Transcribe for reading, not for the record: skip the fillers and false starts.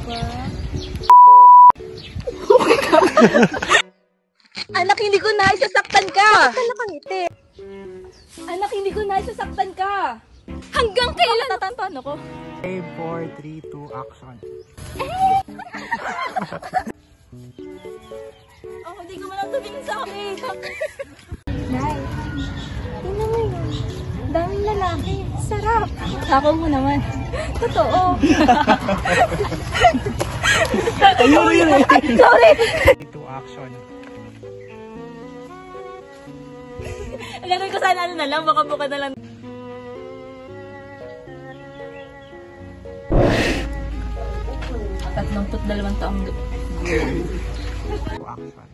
ba? Anak, hindi ko na isasaktan ka! Bakit ka nakangiti? Anak, hindi ko na isasaktan ka! Hanggang kailan? Tatantuan ako. 5, 4, 3, 2, action. Oh, hindi ko man tumingin sa akin. Nay, tingnan mo yun. Daming lalaki. Sarap. Ako mo naman. Totoo. Ayun yun eh. Sorry! 3, 2, action. Gano'n ko sana ano na lang, baka buka na lang. At 32 taong 2, action.